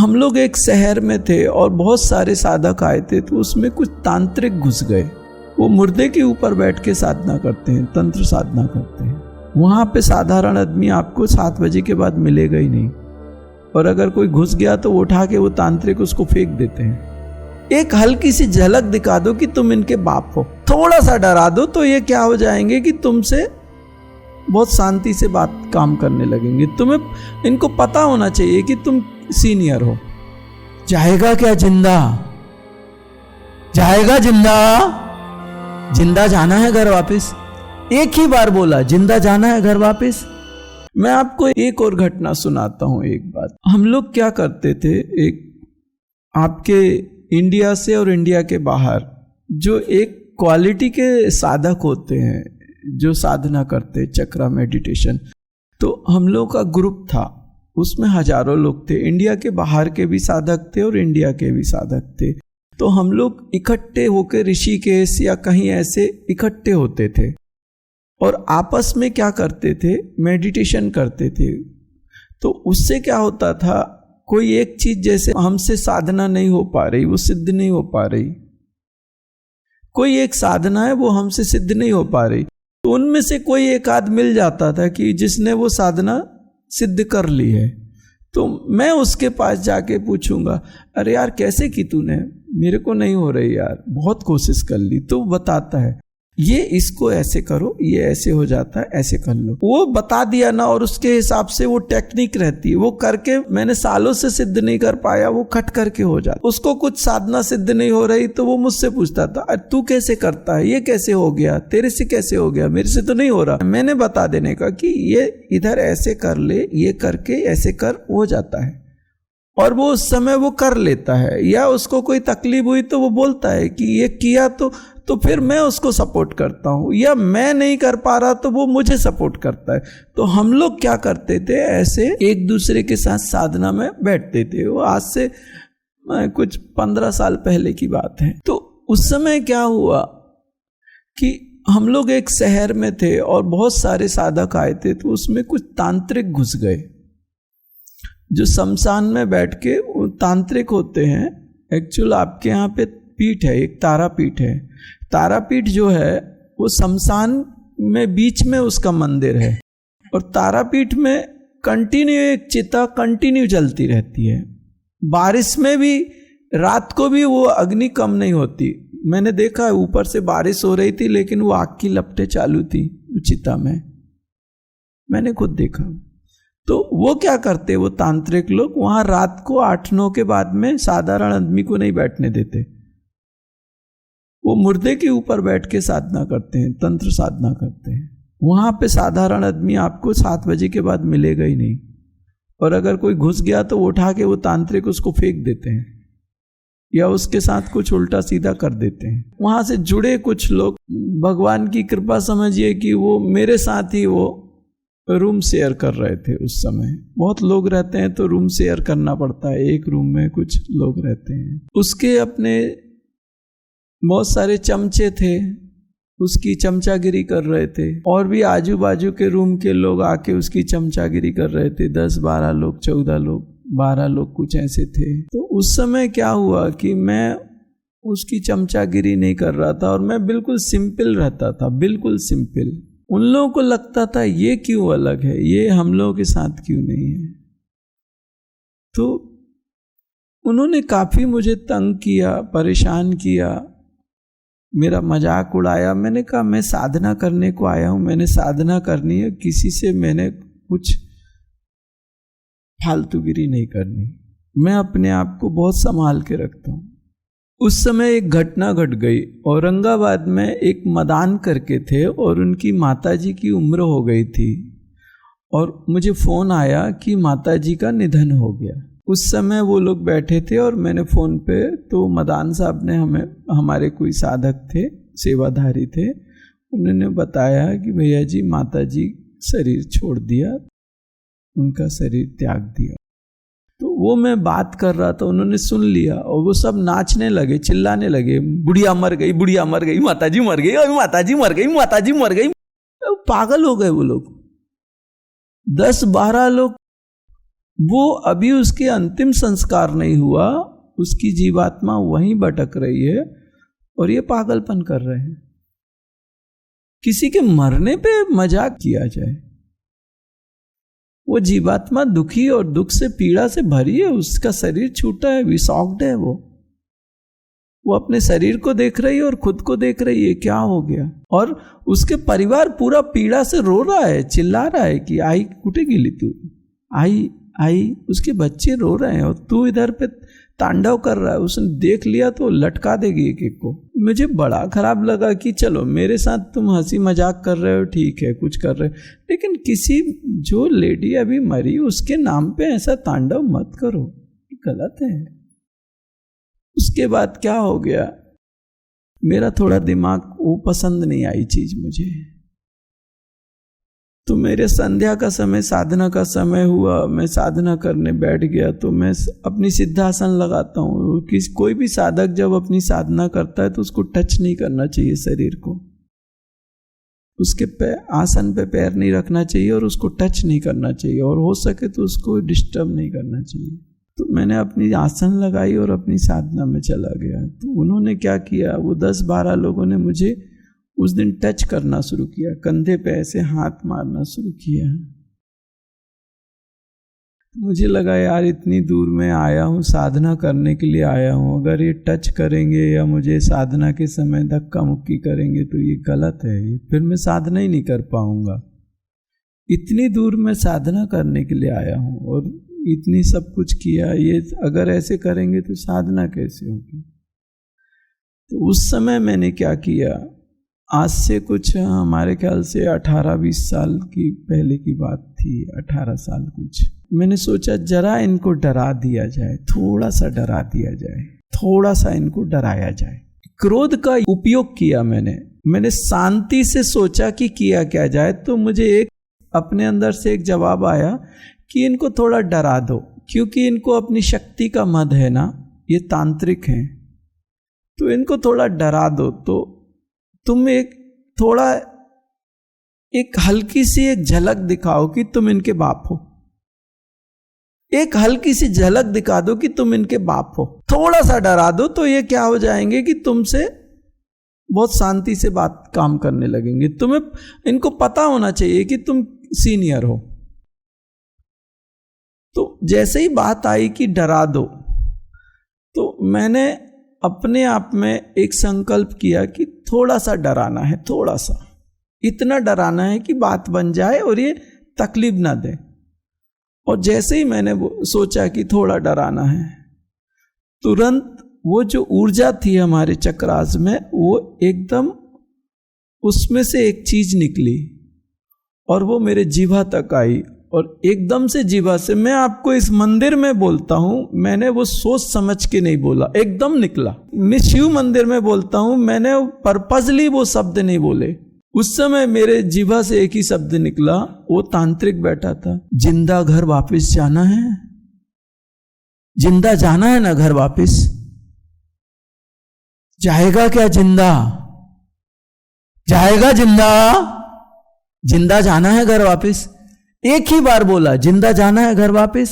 हम लोग एक शहर में थे और बहुत सारे साधक आए थे, तो उसमें कुछ तांत्रिक घुस गए। वो मुर्दे के ऊपर बैठ के साधना करते हैं, तंत्र साधना करते हैं। वहाँ पे साधारण आदमी आपको 7 बजे के बाद मिलेगा ही नहीं, और अगर कोई घुस गया तो वो उठा के वो तांत्रिक उसको फेंक देते हैं। एक हल्की सी झलक दिखा दो कि तुम इनके बाप हो, थोड़ा सा डरा दो तो ये क्या हो जाएंगे कि तुमसे बहुत शांति से बात काम करने लगेंगे। तुम्हें इनको पता होना चाहिए कि तुम सीनियर हो। जाएगा क्या जिंदा? जाएगा जिंदा? जिंदा जाना है घर वापस। एक ही बार बोला, जिंदा जाना है घर वापस। मैं आपको एक और घटना सुनाता हूं। एक बात, हम लोग क्या करते थे, एक आपके इंडिया से और इंडिया के बाहर जो एक क्वालिटी के साधक होते हैं जो साधना करते, चक्रा मेडिटेशन, तो हम लोग का ग्रुप था, उसमें हजारों लोग थे। इंडिया के बाहर के भी साधक थे और इंडिया के भी साधक थे। तो हम लोग इकट्ठे होकर ऋषिकेश या कहीं ऐसे इकट्ठे होते थे और आपस में क्या करते थे, मेडिटेशन करते थे। तो उससे क्या होता था, कोई एक चीज जैसे हमसे साधना नहीं हो पा रही, वो सिद्ध नहीं हो पा रही, कोई एक साधना है वो हमसे सिद्ध नहीं हो पा रही, तो उनमें से कोई एक आध मिल जाता था कि जिसने वो साधना सिद्ध कर ली है। तो मैं उसके पास जाके पूछूंगा, अरे यार कैसे की तूने? मेरे को नहीं हो रही यार, बहुत कोशिश कर ली। तो बताता है ये इसको ऐसे करो, ये ऐसे हो जाता है, ऐसे कर लो। वो बता दिया ना, और उसके हिसाब से वो टेक्निक रहती है, वो करके मैंने सालों से सिद्ध नहीं कर पाया, वो खट करके हो जाता। उसको कुछ साधना सिद्ध नहीं हो रही तो वो मुझसे पूछता था, अरे तू कैसे करता है, ये कैसे हो गया, तेरे से कैसे हो गया, मेरे से तो नहीं हो रहा। मैंने बता देने का कि ये इधर ऐसे कर ले, ये करके ऐसे कर, हो जाता है। और वो उस समय वो कर लेता है, या उसको कोई तकलीफ हुई तो वो बोलता है कि ये किया तो फिर मैं उसको सपोर्ट करता हूँ, या मैं नहीं कर पा रहा तो वो मुझे सपोर्ट करता है। तो हम लोग क्या करते थे, ऐसे एक दूसरे के साथ साधना में बैठते थे। वो आज से कुछ 15 साल पहले की बात है। तो उस समय क्या हुआ कि हम लोग एक शहर में थे और बहुत सारे साधक आए थे, तो उसमें कुछ तांत्रिक घुस गए जो शमशान में बैठ के, वो तांत्रिक होते हैं। एक्चुअल आपके यहाँ पे पीठ है, एक तारापीठ है। तारापीठ जो है वो शमशान में बीच में उसका मंदिर है, और तारापीठ में कंटिन्यू एक चिता कंटिन्यू जलती रहती है। बारिश में भी, रात को भी वो अग्नि कम नहीं होती। मैंने देखा है, ऊपर से बारिश हो रही थी लेकिन वो आग की लपटें चालू थी चिता में, मैंने खुद देखा। तो वो क्या करते, वो तांत्रिक लोग वहां रात को 8-9 के बाद में साधारण आदमी को नहीं बैठने देते। वो मुर्दे के ऊपर बैठ के साधना करते हैं, तंत्र साधना करते हैं। वहां पे साधारण आदमी आपको 7 बजे के बाद मिलेगा ही नहीं, और अगर कोई घुस गया तो वो उठा के वो तांत्रिक उसको फेंक देते हैं, या उसके साथ कुछ उल्टा सीधा कर देते हैं। वहां से जुड़े कुछ लोग, भगवान की कृपा समझिए कि वो मेरे साथ ही वो रूम शेयर कर रहे थे। उस समय बहुत लोग रहते हैं तो रूम शेयर करना पड़ता है, एक रूम में कुछ लोग रहते हैं। उसके अपने बहुत सारे चमचे थे, उसकी चमचागिरी कर रहे थे, और भी आजू बाजू के रूम के लोग आके उसकी चमचागिरी कर रहे थे। 10-12 लोग, 14 लोग, 12 लोग कुछ ऐसे थे। तो उस समय क्या हुआ कि मैं उसकी चमचागिरी नहीं कर रहा था, और मैं बिल्कुल सिंपल रहता था, बिल्कुल सिंपल। उन लोगों को लगता था ये क्यों अलग है, ये हम लोगों के साथ क्यों नहीं है। तो उन्होंने काफी मुझे तंग किया, परेशान किया, मेरा मजाक उड़ाया। मैंने कहा मैं साधना करने को आया हूं, मैंने साधना करनी है, किसी से मैंने कुछ फालतूगिरी नहीं करनी, मैं अपने आप को बहुत संभाल के रखता हूं। उस समय एक घटना घट गई। औरंगाबाद में एक मदान करके थे, और उनकी माताजी की उम्र हो गई थी, और मुझे फोन आया कि माताजी का निधन हो गया। उस समय वो लोग बैठे थे और मैंने फोन पे, तो मदान साहब ने हमें, हमारे कोई साधक थे, सेवाधारी थे, उन्होंने बताया कि भैया जी माताजी शरीर छोड़ दिया, उनका शरीर त्याग दिया। तो वो मैं बात कर रहा था, उन्होंने सुन लिया, और वो सब नाचने लगे, चिल्लाने लगे, बुढ़िया मर गई, बुढ़िया मर गई, माताजी मर गई, अभी माताजी मर गई, माताजी मर गई। पागल हो गए वो लोग। 10-12 लोग वो अभी उसके अंतिम संस्कार नहीं हुआ, उसकी जीवात्मा वहीं भटक रही है और ये पागलपन कर रहे हैं। किसी के मरने पे मजाक किया जाए, वो जीवात्मा दुखी और दुख से पीड़ा से भरी है, उसका शरीर छूटा है, विसॉक्ड है, वो अपने शरीर को देख रही है और खुद को देख रही है, क्या हो गया। और उसके परिवार पूरा पीड़ा से रो रहा है, चिल्ला रहा है कि आई कुठे गेली तू, आई आई। उसके बच्चे रो रहे हैं और तू इधर पे तांडव कर रहा है। उसने देख लिया तो लटका देगी एक एक को। मुझे बड़ा खराब लगा कि चलो मेरे साथ तुम हंसी मजाक कर रहे हो, ठीक है, कुछ कर रहे हो, लेकिन किसी जो लेडी अभी मरी उसके नाम पे ऐसा तांडव मत करो, गलत है। उसके बाद क्या हो गया, मेरा थोड़ा दिमाग वो पसंद नहीं आई चीज मुझे। तो मेरे संध्या का समय, साधना का समय हुआ, मैं साधना करने बैठ गया। तो मैं अपनी सिद्धासन लगाता हूँ कि कोई भी साधक जब अपनी साधना करता है तो उसको टच नहीं करना चाहिए शरीर को, उसके आसन पे पैर नहीं रखना चाहिए और उसको टच नहीं करना चाहिए, और हो सके तो उसको डिस्टर्ब नहीं करना चाहिए। तो मैंने अपनी आसन लगाई और अपनी साधना में चला गया। तो उन्होंने क्या किया, वो 10-12 लोगों ने मुझे उस दिन टच करना शुरू किया, कंधे पे ऐसे हाथ मारना शुरू किया। मुझे लगा यार इतनी दूर मैं आया हूँ, साधना करने के लिए आया हूँ, अगर ये टच करेंगे या मुझे साधना के समय धक्का मुक्की करेंगे तो ये गलत है, फिर मैं साधना ही नहीं कर पाऊंगा। इतनी दूर मैं साधना करने के लिए आया हूँ और इतनी सब कुछ किया, ये अगर ऐसे करेंगे तो साधना कैसे होगी। तो उस समय मैंने क्या किया, आज से कुछ हमारे ख्याल से 18-20 साल की पहले की बात थी, 18 साल कुछ, मैंने सोचा जरा इनको डरा दिया जाए, थोड़ा सा डरा दिया जाए, थोड़ा सा इनको डराया जाए। क्रोध का उपयोग किया मैंने शांति से सोचा कि किया क्या जाए। तो मुझे एक अपने अंदर से एक जवाब आया कि इनको थोड़ा डरा दो, क्योंकि इनको अपनी शक्ति का मद है ना, ये तांत्रिक हैं, तो इनको थोड़ा डरा दो। तो तुम एक हल्की सी एक झलक दिखाओ कि तुम इनके बाप हो, एक हल्की सी झलक दिखा दो कि तुम इनके बाप हो, थोड़ा सा डरा दो, तो ये क्या हो जाएंगे कि तुमसे बहुत शांति से बात काम करने लगेंगे। तुम्हें इनको पता होना चाहिए कि तुम सीनियर हो। तो जैसे ही बात आई कि डरा दो, तो मैंने अपने आप में एक संकल्प किया कि थोड़ा सा डराना है, थोड़ा सा, इतना डराना है कि बात बन जाए और ये तकलीफ ना दे। और जैसे ही मैंने सोचा कि थोड़ा डराना है, तुरंत वो जो ऊर्जा थी हमारे चक्रास में, वो एकदम उसमें से एक चीज निकली और वो मेरे जीवा तक आई, और एकदम से जीवा से, मैं आपको इस मंदिर में बोलता हूं, मैंने वो सोच समझ के नहीं बोला, एकदम निकला। मैं शिव मंदिर में बोलता हूं, मैंने पर्पसली वो शब्द नहीं बोले। उस समय मेरे जीवा से एक ही शब्द निकला, वो तांत्रिक बैठा था, जिंदा घर वापस जाना है, जिंदा जाना है ना घर वापस, जाएगा क्या जिंदा, जाएगा जिंदा, जिंदा जाना है घर वापस। एक ही बार बोला, जिंदा जाना है घर वापस।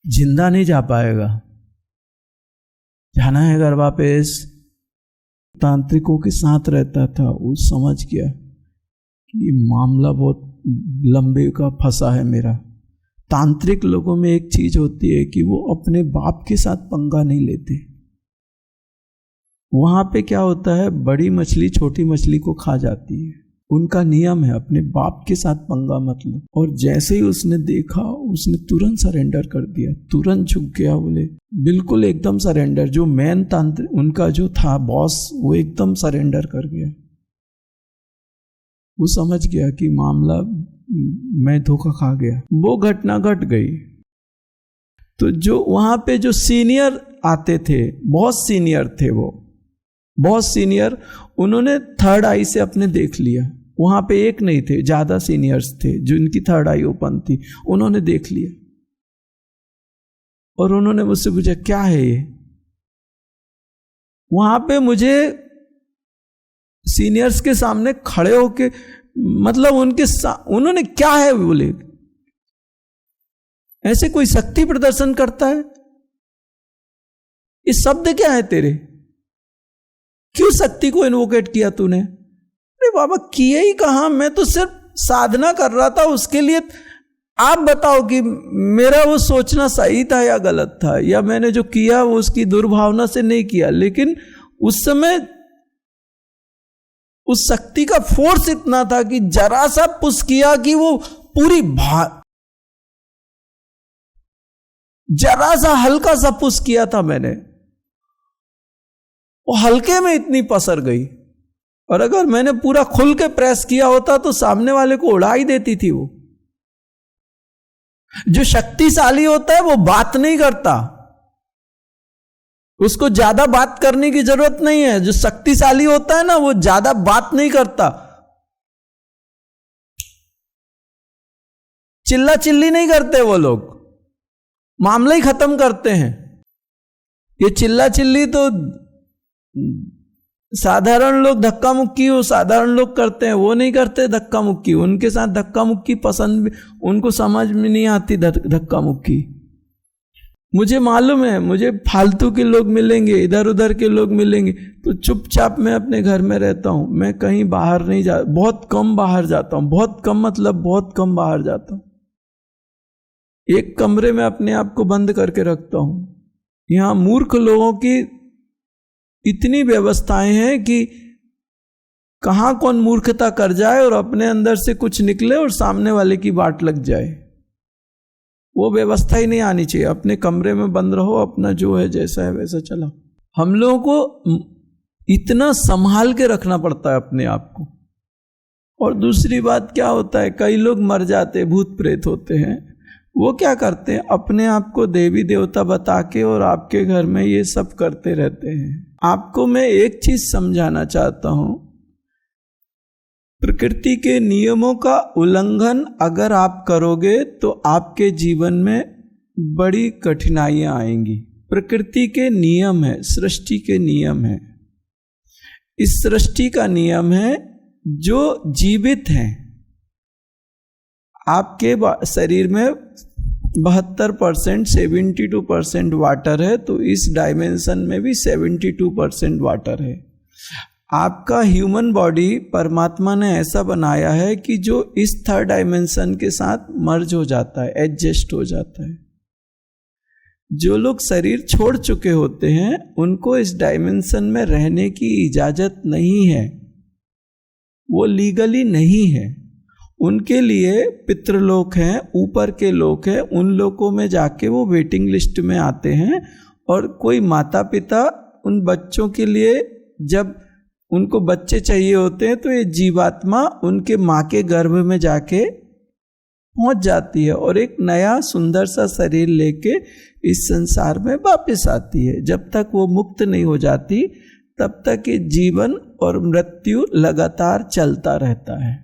जिंदा नहीं जा पाएगा, जाना है घर वापस। तांत्रिकों के साथ रहता था, वो समझ गया कि ये मामला बहुत लंबे का फंसा है मेरा। तांत्रिक लोगों में एक चीज होती है कि वो अपने बाप के साथ पंगा नहीं लेते। वहां पे क्या होता है, बड़ी मछली छोटी मछली को खा जाती है, उनका नियम है, अपने बाप के साथ पंगा मत लो। और जैसे ही उसने देखा, उसने तुरंत सरेंडर कर दिया, तुरंत झुक गया, बोले बिल्कुल एकदम सरेंडर। जो मेन तांत्रिक उनका जो था बॉस, वो एकदम सरेंडर कर गया। वो समझ गया कि मामला, मैं धोखा खा गया। वो घटना घट गई। तो जो वहां पे जो सीनियर आते थे, बहुत सीनियर थे, वो बहुत सीनियर, उन्होंने थर्ड आई से अपने देख लिया। वहां पे एक नहीं थे, ज्यादा सीनियर्स थे जो इनकी थर्ड आई ओपन थी, उन्होंने देख लिया और उन्होंने मुझसे पूछा क्या है ये। वहां पे मुझे सीनियर्स के सामने खड़े होके, मतलब उन्होंने क्या है बोले, ऐसे कोई शक्ति प्रदर्शन करता है? ये शब्द क्या है तेरे? क्यों शक्ति को इन्वोकेट किया तूने? अरे बाबा किए ही कहां, मैं तो सिर्फ साधना कर रहा था उसके लिए। आप बताओ कि मेरा वो सोचना सही था या गलत था, या मैंने जो किया वो उसकी दुर्भावना से नहीं किया, लेकिन उस समय उस शक्ति का फोर्स इतना था कि जरा सा पुश किया कि वो पूरी जरा सा हल्का सा पुश किया था मैंने, वो हल्के में इतनी पसर गई। और अगर मैंने पूरा खुल के प्रेस किया होता तो सामने वाले को उड़ा ही देती थी। वो जो शक्तिशाली होता है वो बात नहीं करता, उसको ज्यादा बात करने की जरूरत नहीं है। जो शक्तिशाली होता है ना, वो ज्यादा बात नहीं करता, चिल्ला चिल्ली नहीं करते वो लोग, मामला ही खत्म करते हैं। ये चिल्ला चिल्ली तो साधारण लोग धक्का मुक्की हो साधारण लोग करते हैं, वो नहीं करते धक्का मुक्की। उनके साथ धक्का मुक्की पसंद भी, उनको समझ में नहीं आती धक्का मुक्की। मुझे मालूम है, मुझे फालतू के लोग मिलेंगे, इधर उधर के लोग मिलेंगे, तो चुपचाप मैं अपने घर में रहता हूं। मैं कहीं बाहर नहीं जा, बहुत कम बाहर जाता हूं, बहुत कम मतलब बहुत कम बाहर जाता हूं। एक कमरे में अपने आप को बंद करके रखता हूं। यहां मूर्ख लोगों की इतनी व्यवस्थाएं हैं कि कहां कौन मूर्खता कर जाए और अपने अंदर से कुछ निकले और सामने वाले की बाट लग जाए। वो व्यवस्था ही नहीं आनी चाहिए। अपने कमरे में बंद रहो, अपना जो है जैसा है वैसा चला। हम लोगों को इतना संभाल के रखना पड़ता है अपने आप को। और दूसरी बात क्या होता है, कई लोग मर जाते, भूत प्रेत होते हैं, वो क्या करते हैं, अपने आप को देवी देवता बता के और आपके घर में ये सब करते रहते हैं। आपको मैं एक चीज समझाना चाहता हूं, प्रकृति के नियमों का उल्लंघन अगर आप करोगे तो आपके जीवन में बड़ी कठिनाइयां आएंगी। प्रकृति के नियम है, सृष्टि के नियम है। इस सृष्टि का नियम है, जो जीवित हैं, आपके शरीर में 72% 72% वाटर है, तो इस डायमेंशन में भी 72% वाटर है। आपका ह्यूमन बॉडी परमात्मा ने ऐसा बनाया है कि जो इस थर्ड डायमेंशन के साथ मर्ज हो जाता है, एडजस्ट हो जाता है। जो लोग शरीर छोड़ चुके होते हैं उनको इस डायमेंशन में रहने की इजाजत नहीं है, वो लीगली नहीं है। उनके लिए पितृलोक हैं, ऊपर के लोक हैं, उन लोकों में जाके वो वेटिंग लिस्ट में आते हैं। और कोई माता पिता उन बच्चों के लिए, जब उनको बच्चे चाहिए होते हैं, तो ये जीवात्मा उनके माँ के गर्भ में जाके पहुंच जाती है और एक नया सुंदर सा शरीर लेके इस संसार में वापस आती है। जब तक वो मुक्त नहीं हो जाती तब तक ये जीवन और मृत्यु लगातार चलता रहता है।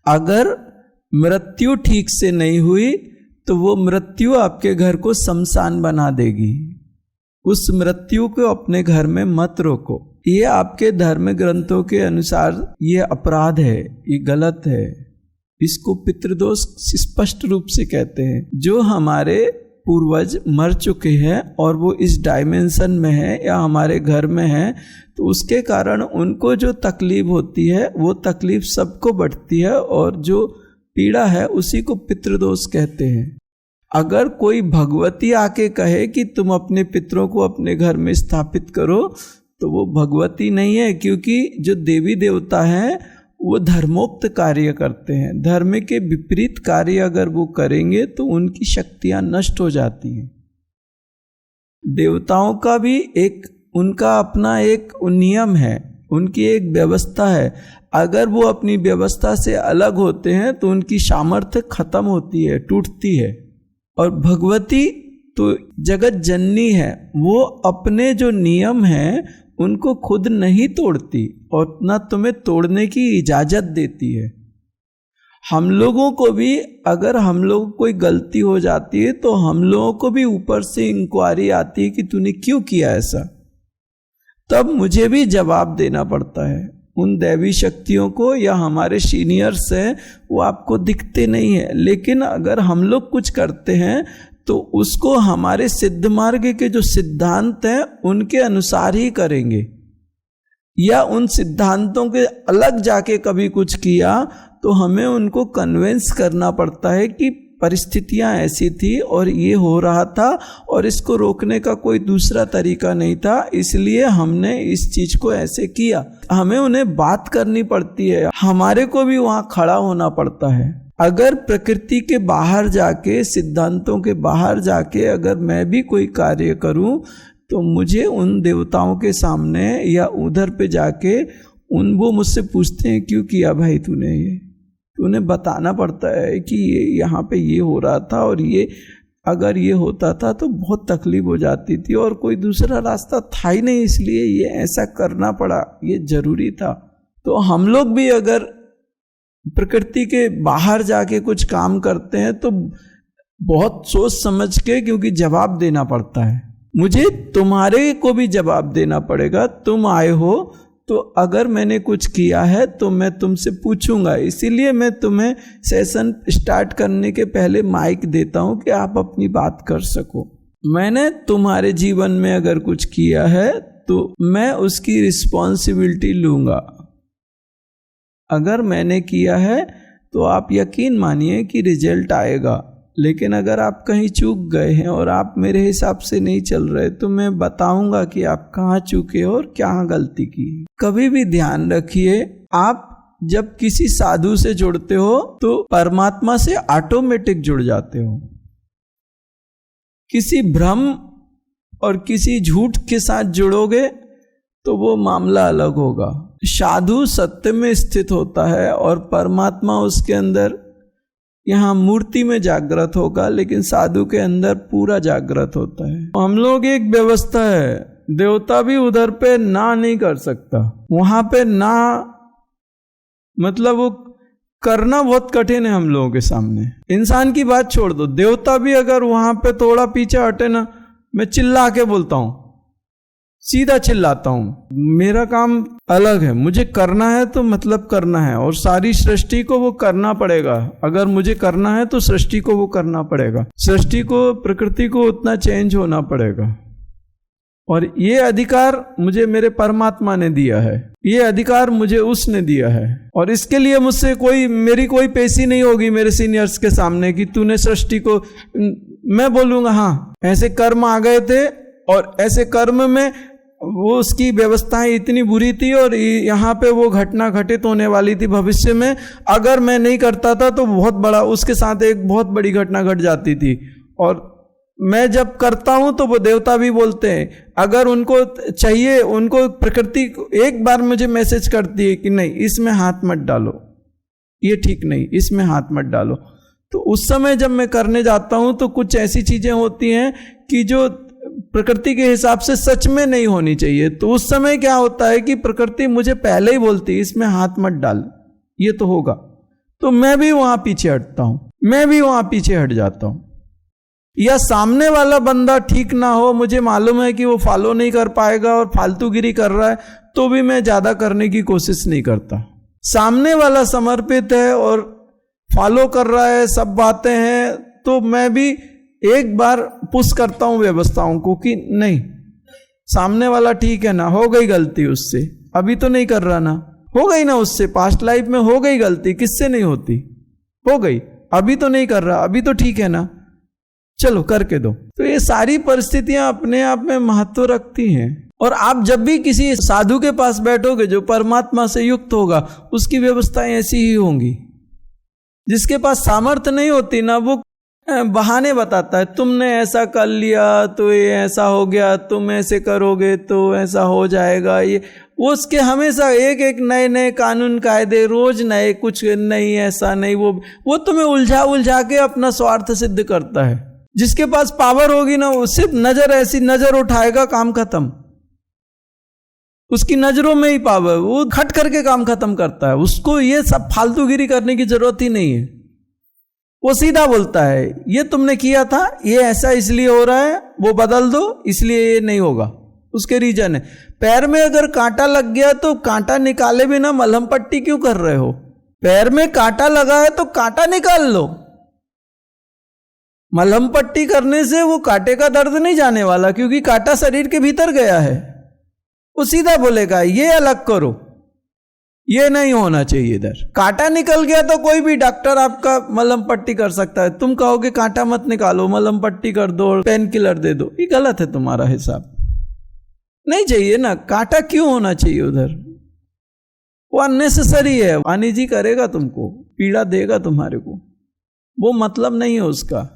अगर मृत्यु ठीक से नहीं हुई तो वो मृत्यु आपके घर को शमशान बना देगी। उस मृत्यु को अपने घर में मत रोको। ये आपके धर्म ग्रंथों के अनुसार ये अपराध है, ये गलत है। इसको पितृदोष स्पष्ट रूप से कहते हैं। जो हमारे पूर्वज मर चुके हैं और वो इस डायमेंशन में है या हमारे घर में है, तो उसके कारण उनको जो तकलीफ होती है वो तकलीफ सबको बढ़ती है, और जो पीड़ा है उसी को पितृदोष कहते हैं। अगर कोई भगवती आके कहे कि तुम अपने पितरों को अपने घर में स्थापित करो, तो वो भगवती नहीं है, क्योंकि जो देवी देवता हैं वो धर्मोक्त कार्य करते हैं। धर्म के विपरीत कार्य अगर वो करेंगे तो उनकी शक्तियां नष्ट हो जाती हैं। देवताओं का भी एक उनका अपना एक नियम है, उनकी एक व्यवस्था है। अगर वो अपनी व्यवस्था से अलग होते हैं तो उनकी सामर्थ्य खत्म होती है, टूटती है। और भगवती तो जगत जननी है, वो अपने जो नियम हैं उनको खुद नहीं तोड़ती और न तुम्हें तोड़ने की इजाजत देती है। हम लोगों को भी, अगर हम लोग कोई गलती हो जाती है तो हम लोगों को भी ऊपर से इंक्वायरी आती है कि तूने क्यों किया ऐसा, तब मुझे भी जवाब देना पड़ता है। उन दैवी शक्तियों को या हमारे सीनियर्स हैं वो आपको दिखते नहीं है, लेकिन अगर हम लोग कुछ करते हैं तो उसको हमारे सिद्ध मार्ग के जो सिद्धांत हैं उनके अनुसार ही करेंगे, या उन सिद्धांतों के अलग जाके कभी कुछ किया तो हमें उनको कन्विंस करना पड़ता है कि परिस्थितियां ऐसी थी और ये हो रहा था और इसको रोकने का कोई दूसरा तरीका नहीं था, इसलिए हमने इस चीज को ऐसे किया। हमें उन्हें बात करनी पड़ती है, हमारे को भी वहां खड़ा होना पड़ता है। अगर प्रकृति के बाहर जाके, सिद्धांतों के बाहर जाके अगर मैं भी कोई कार्य करूं तो मुझे उन देवताओं के सामने या उधर पे जाके वो मुझसे पूछते हैं क्यों किया भाई तूने ये, तूने बताना पड़ता है कि ये यहाँ पे ये हो रहा था और ये अगर ये होता था तो बहुत तकलीफ हो जाती थी और कोई दूसरा रास्ता था ही नहीं, इसलिए ये ऐसा करना पड़ा, ये जरूरी था। तो हम लोग भी अगर प्रकृति के बाहर जाके कुछ काम करते हैं तो बहुत सोच समझ के, क्योंकि जवाब देना पड़ता है। मुझे तुम्हारे को भी जवाब देना पड़ेगा, तुम आए हो तो अगर मैंने कुछ किया है तो मैं तुमसे पूछूंगा, इसीलिए मैं तुम्हें सेशन स्टार्ट करने के पहले माइक देता हूं कि आप अपनी बात कर सको। मैंने तुम्हारे जीवन में अगर कुछ किया है तो मैं उसकी रिस्पॉन्सिबिलिटी लूंगा। अगर मैंने किया है तो आप यकीन मानिए कि रिजल्ट आएगा, लेकिन अगर आप कहीं चूक गए हैं और आप मेरे हिसाब से नहीं चल रहे तो मैं बताऊंगा कि आप कहाँ चूके हो और क्या गलती की। कभी भी ध्यान रखिए, आप जब किसी साधु से जुड़ते हो तो परमात्मा से ऑटोमेटिक जुड़ जाते हो। किसी भ्रम और किसी झूठ के साथ जुड़ोगे तो वो मामला अलग होगा। साधु सत्य में स्थित होता है और परमात्मा उसके अंदर यहाँ मूर्ति में जागृत होगा, लेकिन साधु के अंदर पूरा जागृत होता है। हम लोग एक व्यवस्था है, देवता भी उधर पे ना नहीं कर सकता, वहां पे ना मतलब वो करना बहुत कठिन है हम लोगों के सामने। इंसान की बात छोड़ दो, देवता भी अगर वहां पे थोड़ा पीछे हटे ना, मैं चिल्ला के बोलता हूं, सीधा चिल्लाता हूं। मेरा काम अलग है, मुझे करना है तो मतलब करना है, और सारी सृष्टि को वो करना पड़ेगा। अगर मुझे करना है तो सृष्टि को वो करना पड़ेगा, सृष्टि को, प्रकृति को उतना चेंज होना पड़ेगा। और ये अधिकार मुझे मेरे परमात्मा ने दिया है, ये अधिकार मुझे उसने दिया है, और इसके लिए मुझसे मेरी कोई पेशी नहीं होगी मेरे सीनियर्स के सामने कि तूने सृष्टि को। मैं बोलूंगा हाँ ऐसे कर्म आ गए थे और ऐसे कर्म में वो उसकी व्यवस्थाएं इतनी बुरी थी और यहाँ पे वो घटना घटित होने वाली थी भविष्य में, अगर मैं नहीं करता था तो बहुत बड़ा, उसके साथ एक बहुत बड़ी घटना घट जाती थी। और मैं जब करता हूं तो वो देवता भी बोलते हैं, अगर उनको चाहिए, उनको प्रकृति एक बार मुझे मैसेज करती है कि नहीं इसमें हाथ मत डालो, ये ठीक नहीं, इसमें हाथ मत डालो। तो उस समय जब मैं करने जाता हूं तो कुछ ऐसी चीजें होती हैं कि जो प्रकृति के हिसाब से सच में नहीं होनी चाहिए। तो उस समय क्या होता है कि प्रकृति मुझे पहले ही बोलती है इसमें हाथ मत डाल, ये तो होगा, तो मैं भी वहां पीछे हटता हूं, मैं भी वहां पीछे हट जाता हूं। या सामने वाला बंदा ठीक ना हो, मुझे मालूम है कि वो फॉलो नहीं कर पाएगा और फालतूगिरी कर रहा है, तो भी मैं ज्यादा करने की कोशिश नहीं करता। सामने वाला समर्पित है और फॉलो कर रहा है, सब बातें हैं, तो मैं भी एक बार पुश करता हूं व्यवस्थाओं को कि नहीं, सामने वाला ठीक है ना, हो गई गलती उससे, अभी तो नहीं कर रहा ना, हो गई ना उससे, पास्ट लाइफ में हो गई गलती, किससे नहीं होती, हो गई, अभी तो नहीं कर रहा, अभी तो ठीक है ना, चलो करके दो। तो ये सारी परिस्थितियां अपने आप में महत्व रखती हैं। और आप जब भी किसी साधु के पास बैठोगे जो परमात्मा से युक्त होगा, उसकी व्यवस्थाएं ऐसी ही होंगी। जिसके पास सामर्थ्य नहीं होती ना, वो बहाने बताता है, तुमने ऐसा कर लिया तो ये ऐसा हो गया, तुम ऐसे करोगे तो ऐसा हो जाएगा, ये वो उसके हमेशा एक एक नए नए कानून कायदे, रोज नए, कुछ नहीं ऐसा नहीं, वो तुम्हें उलझा के अपना स्वार्थ सिद्ध करता है। जिसके पास पावर होगी ना, वो सिर्फ नजर, ऐसी नजर उठाएगा, काम खत्म, उसकी नजरों में ही पावर, वो खट करके काम खत्म करता है। उसको ये सब फालतूगिरी करने की जरूरत ही नहीं है, वो सीधा बोलता है ये तुमने किया था, ये ऐसा इसलिए हो रहा है, वो बदल दो, इसलिए ये नहीं होगा, उसके रीजन है। पैर में अगर कांटा लग गया तो कांटा निकाले बिना मलहम पट्टी क्यों कर रहे हो? पैर में कांटा लगा है तो कांटा निकाल लो। मलहम पट्टी करने से वो कांटे का दर्द नहीं जाने वाला, क्योंकि कांटा शरीर के भीतर गया है। वो सीधा बोलेगा ये अलग करो, ये नहीं होना चाहिए इधर। कांटा निकल गया तो कोई भी डॉक्टर आपका मलहम पट्टी कर सकता है। तुम कहोगे कांटा मत निकालो, मलहम पट्टी कर दो, पेन किलर दे दो, ये गलत है तुम्हारा हिसाब। नहीं चाहिए ना, कांटा क्यों होना चाहिए उधर? वो अननेसेसरी है, अनईजी करेगा तुमको, पीड़ा देगा तुम्हारे को, वो मतलब नहीं है उसका।